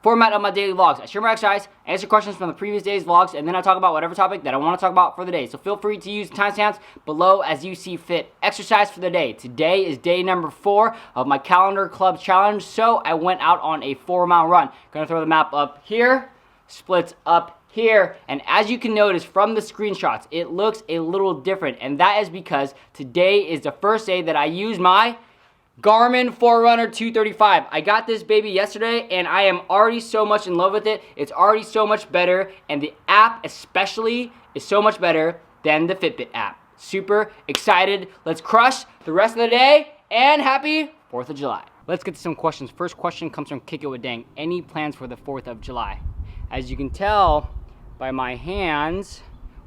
format of my daily vlogs. I share my exercise, answer questions from the previous day's vlogs, and then I talk about whatever topic that I want to talk about for the day. So feel free to use timestamps below as you see fit. Exercise for the day. Today is day number 4 of my calendar club challenge, so I went out on a 4-mile run. Gonna throw the map up here, splits up here, and as you can notice from the screenshots, it looks a little different, and that is because today is the first day that I use my Garmin Forerunner 235. I got this baby yesterday and I am already so much in love with it. It's already so much better, and the app especially is so much better than the Fitbit app. Super excited. Let's crush the rest of the day, and happy 4th of July. Let's get to some questions. First question comes from Kick It With Dang. Any plans for the 4th of July? As you can tell by my hands,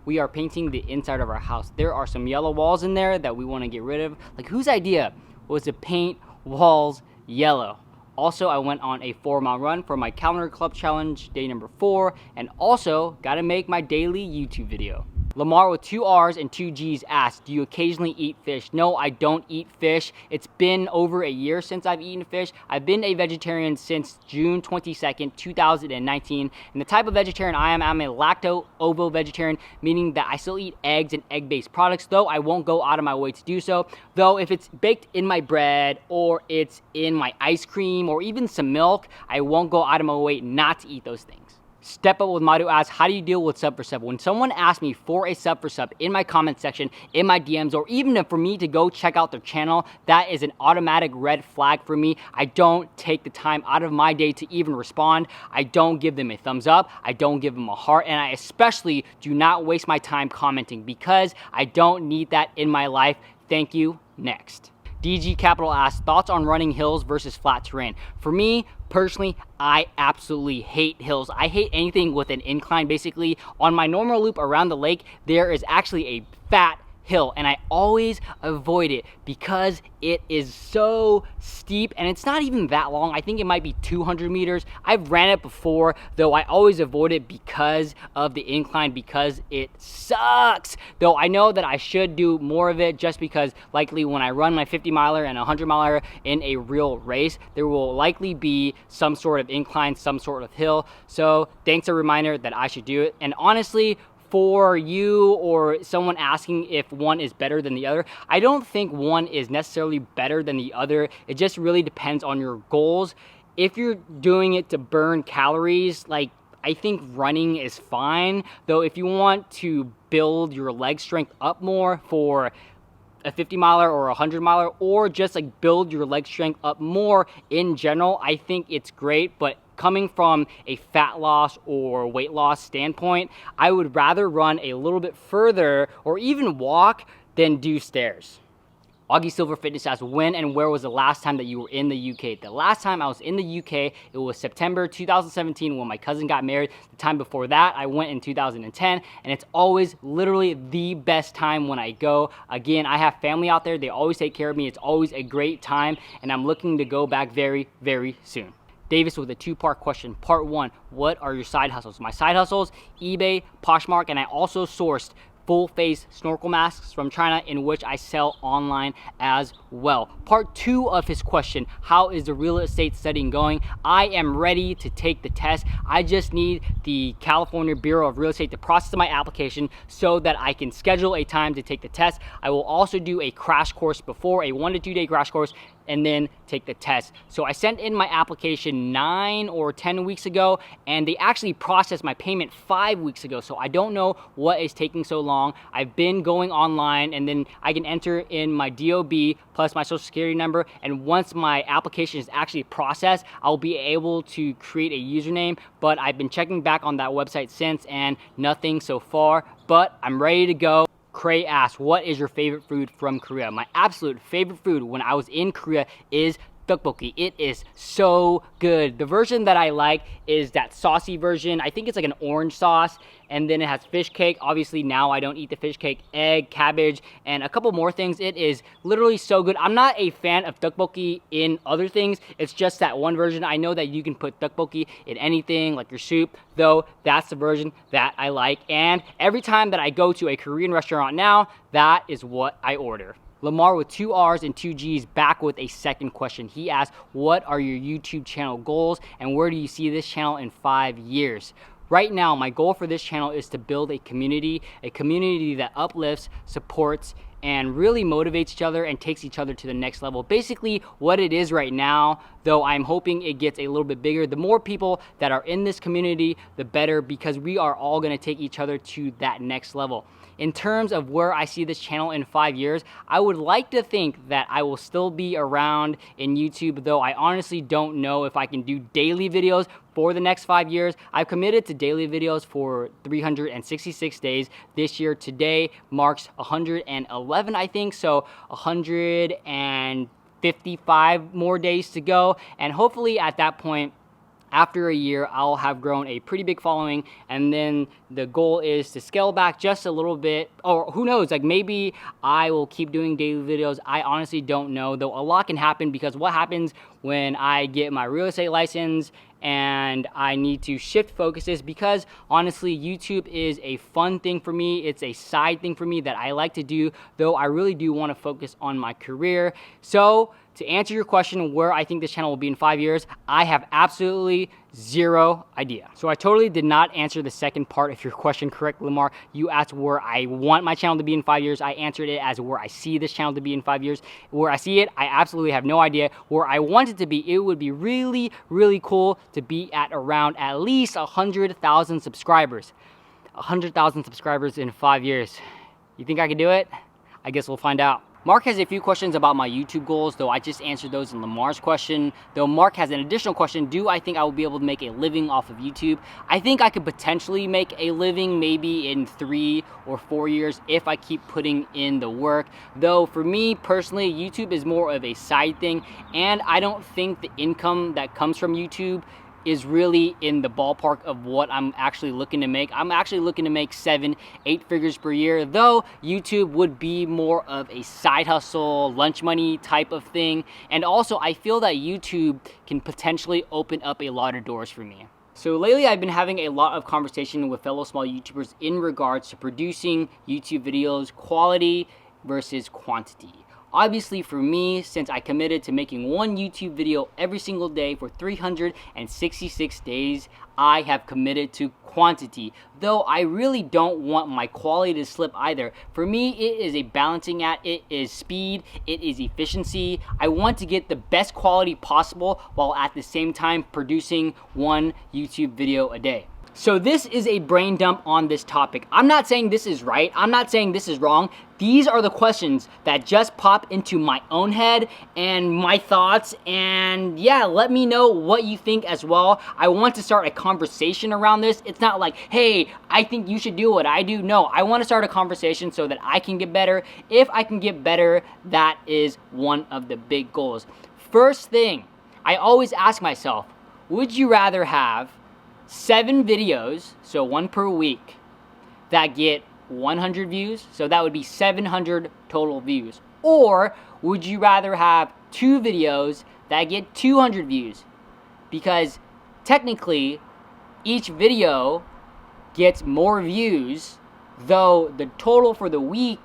we are painting the inside of our house. There are some yellow walls in there that we want to get rid of. Like, whose idea was to paint walls yellow? Also, I went on a 4-mile run for my calendar club challenge, day number 4, and also got to make my daily YouTube video. Lamar with 2 R's and 2 G's asked, do you occasionally eat fish? No, I don't eat fish. It's been over a year since I've eaten fish. I've been a vegetarian since June 22nd, 2019. And the type of vegetarian I am, I'm a lacto-ovo vegetarian, meaning that I still eat eggs and egg-based products, though I won't go out of my way to do so. Though if it's baked in my bread or it's in my ice cream or even some milk, I won't go out of my way not to eat those things. Step Up with Madhu asks, how do you deal with sub for sub? When someone asks me for a sub for sub in my comment section, in my DMs, or even for me to go check out their channel, that is an automatic red flag for me. I don't take the time out of my day to even respond. I don't give them a thumbs up. I don't give them a heart. And I especially do not waste my time commenting because I don't need that in my life. Thank you. Next. DG Capital asks, thoughts on running hills versus flat terrain? For me, personally, I absolutely hate hills. I hate anything with an incline. Basically, on my normal loop around the lake, there is actually a fat hill, and I always avoid it because it is so steep, and it's not even that long. I think it might be 200 meters. I've ran it before, though I always avoid it because of the incline, because it sucks. Though I know that I should do more of it, just because likely when I run my 50 miler and 100 miler in a real race, there will likely be some sort of incline, some sort of hill. So thanks a reminder that I should do it. And honestly, for you or someone asking if one is better than the other, I don't think one is necessarily better than the other. It just really depends on your goals. If you're doing it to burn calories, like, I think running is fine. Though if you want to build your leg strength up more for a 50 miler or a 100 miler, or just like build your leg strength up more in general, I think it's great. But coming from a fat loss or weight loss standpoint, I would rather run a little bit further or even walk than do stairs. Augie Silver Fitness asks, when and where was the last time that you were in the UK? The last time I was in the UK, it was September 2017 when my cousin got married. The time before that, I went in 2010, and it's always literally the best time when I go. Again, I have family out there. They always take care of me. It's always a great time, and I'm looking to go back very, very soon. Davis with a 2-part question. Part 1, what are your side hustles? My side hustles, eBay, Poshmark, and I also sourced full face snorkel masks from China, in which I sell online as well. Part 2 of his question, how is the real estate studying going? I am ready to take the test. I just need the California Bureau of Real Estate to process my application so that I can schedule a time to take the test. I will also do a crash course before, a 1 to 2 day crash course, and then take the test. So I sent in my application 9 or 10 weeks ago, and they actually processed my payment 5 weeks ago. So I don't know what is taking so long. I've been going online, and then I can enter in my DOB plus my social security number, and once my application is actually processed, I'll be able to create a username. But I've been checking back on that website since, and nothing so far, but I'm ready to go. Cray asks, what is your favorite food from Korea? My absolute favorite food when I was in Korea is tteokbokki. It is so good. The version that I like is that saucy version. I think it's like an orange sauce, and then it has fish cake. Obviously now I don't eat the fish cake, egg, cabbage, and a couple more things. It is literally so good. I'm not a fan of tteokbokki in other things. It's just that one version. I know that you can put tteokbokki in anything, like your soup, though that's the version that I like. And every time that I go to a Korean restaurant now, that is what I order. Lamar with 2 R's and 2 G's back with a second question. He asked, what are your YouTube channel goals and where do you see this channel in 5 years? Right now, my goal for this channel is to build a community that uplifts, supports, and really motivates each other and takes each other to the next level. Basically, what it is right now, though I'm hoping it gets a little bit bigger. The more people that are in this community, the better, because we are all gonna take each other to that next level. In terms of where I see this channel in 5 years, I would like to think that I will still be around in YouTube, though I honestly don't know if I can do daily videos for the next 5 years. I've committed to daily videos for 366 days. This year, today marks 111, I think, so 155 more days to go, and hopefully at that point, after a year, I'll have grown a pretty big following, and then the goal is to scale back just a little bit, or who knows, like maybe I will keep doing daily videos. I honestly don't know, though a lot can happen, because what happens when I get my real estate license and I need to shift focuses, because honestly YouTube is a fun thing for me. It's a side thing for me that I like to do, though I really do want to focus on my career. So to answer your question where I think this channel will be in 5 years, I have absolutely zero idea. So I totally did not answer the second part of your question correctly, Lamar. You asked where I want my channel to be in 5 years. I answered it as where I see this channel to be in 5 years. Where I see it, I absolutely have no idea. Where I want it to be, it would be really, really cool to be at around at least 100,000 subscribers. 100,000 subscribers in 5 years. You think I can do it? I guess we'll find out. Mark has a few questions about my YouTube goals, though I just answered those in Lamar's question. Though Mark has an additional question, do I think I will be able to make a living off of YouTube? I think I could potentially make a living maybe in 3 or 4 years if I keep putting in the work. Though for me personally, YouTube is more of a side thing, and I don't think the income that comes from YouTube is really in the ballpark of what I'm actually looking to make. I'm actually looking to make 7-8 figures per year, though YouTube would be more of a side hustle, lunch money type of thing. And also, I feel that YouTube can potentially open up a lot of doors for me. So lately, I've been having a lot of conversation with fellow small YouTubers in regards to producing YouTube videos, quality versus quantity. Obviously for me, since I committed to making one YouTube video every single day for 366 days, I have committed to quantity, though I really don't want my quality to slip either. For me, it is a balancing act. It is speed, it is efficiency. I want to get the best quality possible while at the same time producing one YouTube video a day. So this is a brain dump on this topic. I'm not saying this is right. I'm not saying this is wrong. These are the questions that just pop into my own head and my thoughts, and yeah, let me know what you think as well. I want to start a conversation around this. It's not like, hey, I think you should do what I do. No, I want to start a conversation so that I can get better. If I can get better, that is one of the big goals. First thing, I always ask myself, would you rather have 7 videos, so 1 per week, that get 100 views, so that would be 700 total views? Or would you rather have 2 videos that get 200 views? Because technically, each video gets more views, though the total for the week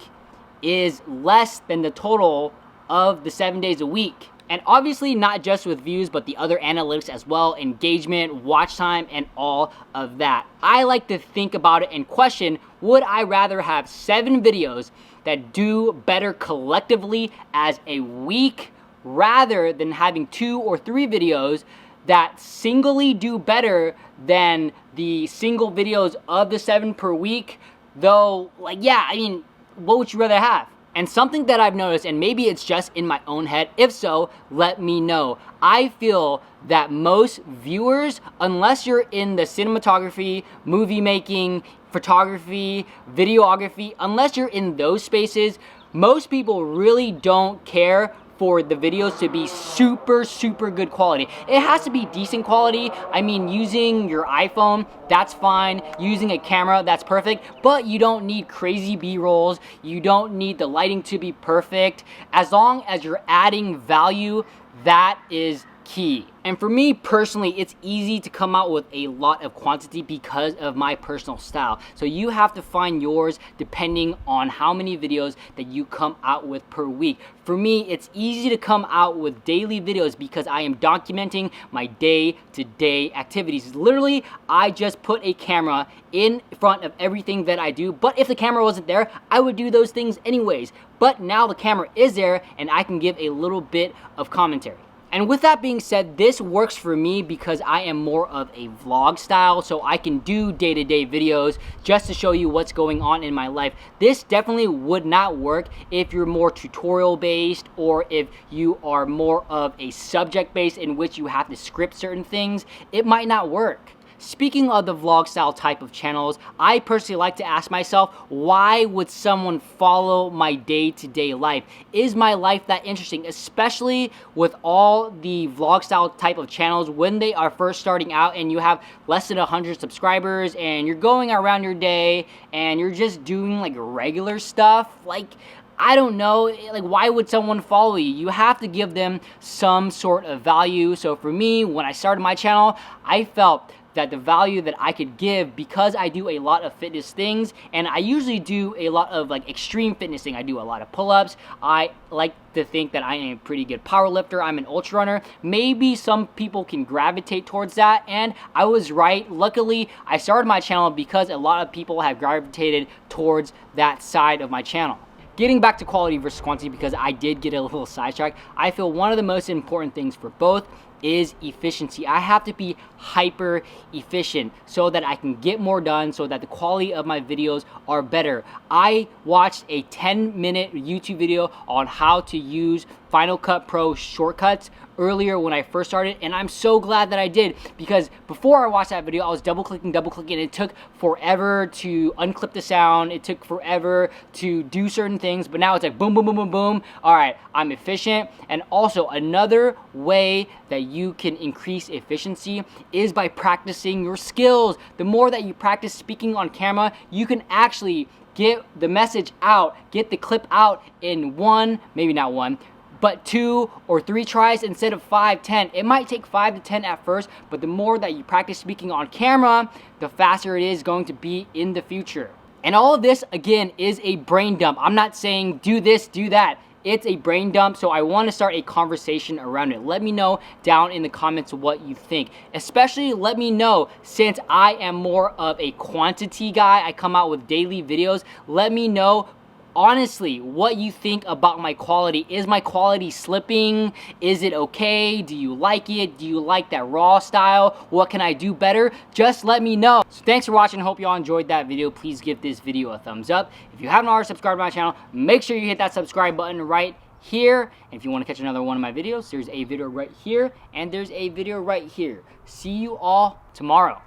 is less than the total of the 7 days a week. And obviously not just with views, but the other analytics as well, engagement, watch time, and all of that. I like to think about it and question, would I rather have 7 videos that do better collectively as a week, rather than having 2 or 3 videos that singly do better than the single videos of the 7 per week? Though, like, yeah, I mean, what would you rather have? And something that I've noticed, and maybe it's just in my own head, if so, let me know. I feel that most viewers, unless you're in the cinematography, movie making, photography, videography, unless you're in those spaces, most people really don't care for the videos to be super good quality. It has to be decent quality. I mean, using your iPhone, that's fine. Using a camera, that's perfect. But you don't need crazy B-rolls. You don't need the lighting to be perfect. As long as you're adding value, that is key. And for me personally, it's easy to come out with a lot of quantity because of my personal style. So you have to find yours depending on how many videos that you come out with per week. For me, it's easy to come out with daily videos because I am documenting my day-to-day activities. Literally, I just put a camera in front of everything that I do, but if the camera wasn't there, I would do those things anyways. But now the camera is there and I can give a little bit of commentary. And with that being said, this works for me because I am more of a vlog style, so I can do day-to-day videos just to show you what's going on in my life. This definitely would not work if you're more tutorial based or if you are more of a subject based in which you have to script certain things. It might not work. Speaking of the vlog style type of channels, I personally like to ask myself, why would someone follow my day-to-day life? Is my life that interesting? Especially with all the vlog style type of channels when they are first starting out and you have less than 100 subscribers and you're going around your day and you're just doing like regular stuff. Like, I don't know, like why would someone follow you? You have to give them some sort of value. So for me, when I started my channel, I felt that the value that I could give, because I do a lot of fitness things, and I usually do a lot of like extreme fitness thing. I do a lot of pull-ups. I like to think that I am a pretty good power lifter. I'm an ultra runner. Maybe some people can gravitate towards that, and I was right. Luckily, I started my channel because a lot of people have gravitated towards that side of my channel. Getting back to quality versus quantity, because I did get a little sidetracked, I feel one of the most important things for both is efficiency. I have to be hyper efficient so that I can get more done, so that the quality of my videos are better. I watched a 10-minute YouTube video on how to use Final Cut Pro shortcuts earlier when I first started, and I'm so glad that I did, because before I watched that video I was double clicking, and it took forever to unclip the sound, it took forever to do certain things, but now it's like boom, boom, boom, boom, boom. All right, I'm efficient. And also another way that you can increase efficiency is by practicing your skills. The more that you practice speaking on camera, you can actually get the message out, get the clip out in one, maybe not one, but 2 or 3 tries instead of 5, 10. It might take 5 to 10 at first, but the more that you practice speaking on camera, the faster it is going to be in the future. And all of this, again, is a brain dump. I'm not saying do this, do that. It's a brain dump, so I want to start a conversation around it. Let me know down in the comments what you think. Especially let me know, since I am more of a quantity guy, I come out with daily videos, let me know honestly what you think about my quality. Is my quality slipping? Is it okay? Do you like it? Do you like that raw style? What can I do better? Just let me know. So thanks for watching. Hope y'all enjoyed that video. Please give this video a thumbs up. If you haven't already subscribed to my channel, make sure you hit that subscribe button right here. And if you want to catch another one of my videos, there's a video right here and there's a video right here. See you all tomorrow.